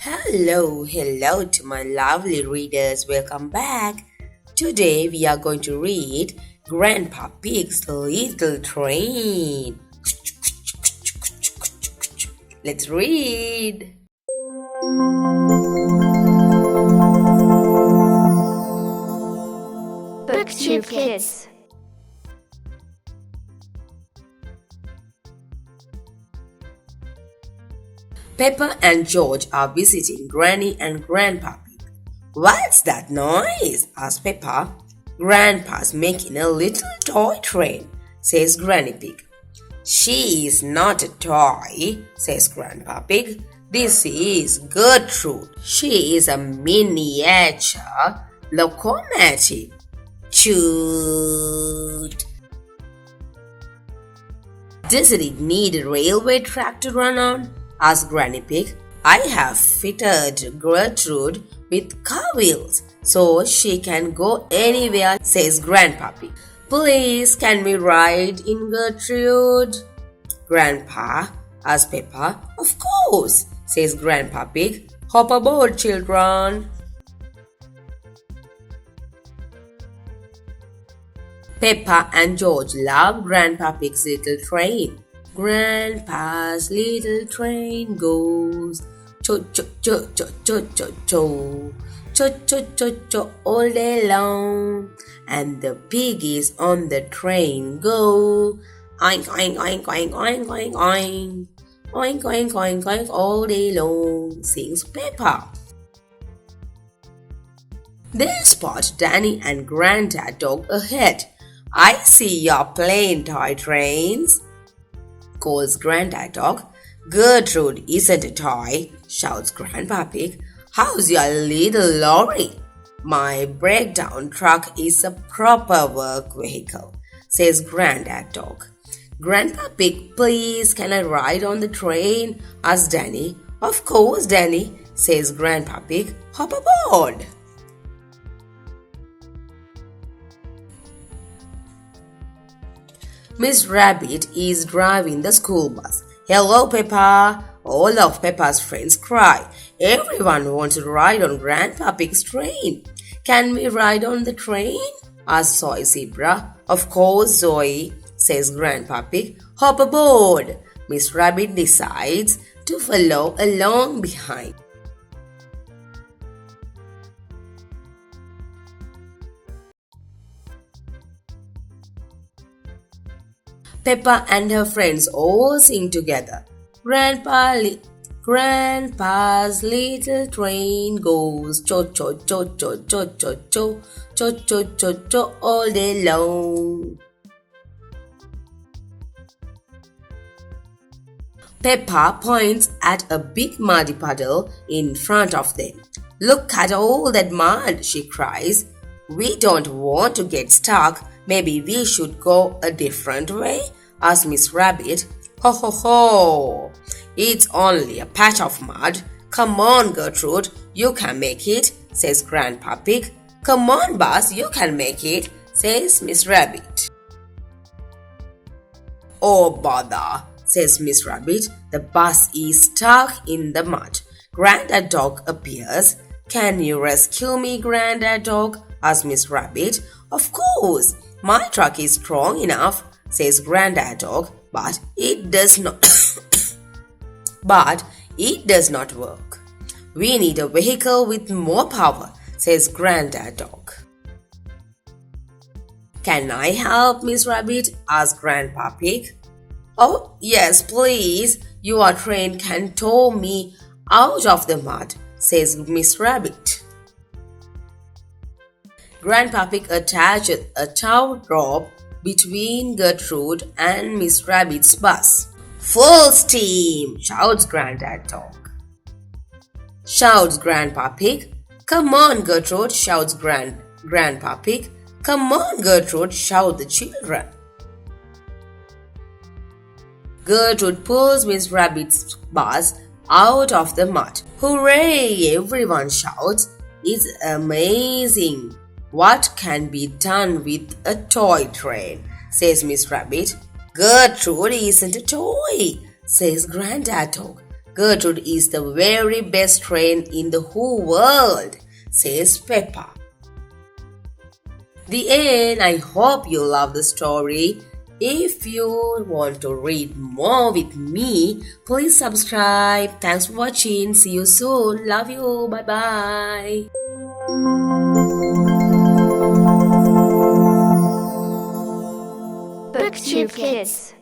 Hello to my lovely readers. Welcome back. Today we are going to read Grandpa Pig's Little Train. Let's read. Booktube Kids. Peppa and George are visiting Granny and Grandpa Pig. What's that noise? asked Peppa. Grandpa's making a little toy train, says Granny Pig. She is not a toy, says Grandpa Pig. This is Gertrude. She is a miniature locomotive. Toot! Doesn't it need a railway track to run on? asked Granny Pig. I have fitted Gertrude with car wheels so she can go anywhere, says Grandpa Pig. Please, can we ride in Gertrude? Grandpa asked Peppa. Of course, says Grandpa Pig. Hop aboard, children. Peppa and George love Grandpa Pig's little train. Grandpa's little train goes cho-cho-cho-cho-cho-cho-cho, cho-cho-cho-cho all day long, and the pig is on the train go. Oink, oink, oink, oink, oink, oink, oink. Oink, oink, oink, oink all day long, sings Peppa. They spot Danny and Granddad Dog ahead. I see your plain toy trains, calls Granddad Dog. Gertrude isn't a toy, shouts Grandpa Pig. How's your little lorry? My breakdown truck is a proper work vehicle, says Granddad Dog. Grandpa Pig, please, can I ride on the train? asks Danny. Of course, Danny, says Grandpa Pig. Hop aboard. Miss Rabbit is driving the school bus. Hello, Peppa! All of Peppa's friends cry. Everyone wants to ride on Grandpa Pig's train. Can we ride on the train? asks Zoe Zebra. Of course, Zoe, says Grandpa Pig. Hop aboard. Miss Rabbit decides to follow along behind. Peppa and her friends all sing together. Grandpa's little train goes cho-cho-cho-cho-cho-cho-cho, cho-cho-cho-cho all day long. Peppa points at a big muddy puddle in front of them. Look at all that mud, she cries. We don't want to get stuck. Maybe we should go a different way, asked Miss Rabbit. Ho ho ho! It's only a patch of mud. Come on, Gertrude, you can make it, says Grandpa Pig. Come on, Buzz, you can make it, says Miss Rabbit. Oh bother, says Miss Rabbit. The bus is stuck in the mud. Grandad Dog appears. Can you rescue me, Grandad Dog? asks Miss Rabbit. Of course, my truck is strong enough, says Grandad Dog, but it does not work. We need a vehicle with more power, says Grandad Dog. Can I help, Miss Rabbit? asks Grandpa Pig. Oh, yes, please. Your train can tow me out of the mud, says Miss Rabbit. Grandpa Pig attaches a tow rope between Gertrude and Miss Rabbit's bus. Full steam! shouts Grandad Dog. Shouts Grandpa Pig. Come on, Gertrude, shouts Grandpa Pig. Come on, Gertrude, shout the children. Gertrude pulls Miss Rabbit's bus out of the mud. Hooray! Everyone shouts. It's amazing. What can be done with a toy train, says Miss Rabbit. Gertrude isn't a toy, says Grandad Dog. Gertrude is the very best train in the whole world, says Peppa. The end. I hope you love the story. If you want to read more with me, please subscribe. Thanks for watching. See you soon. Love you. Bye bye. Booktube Kids.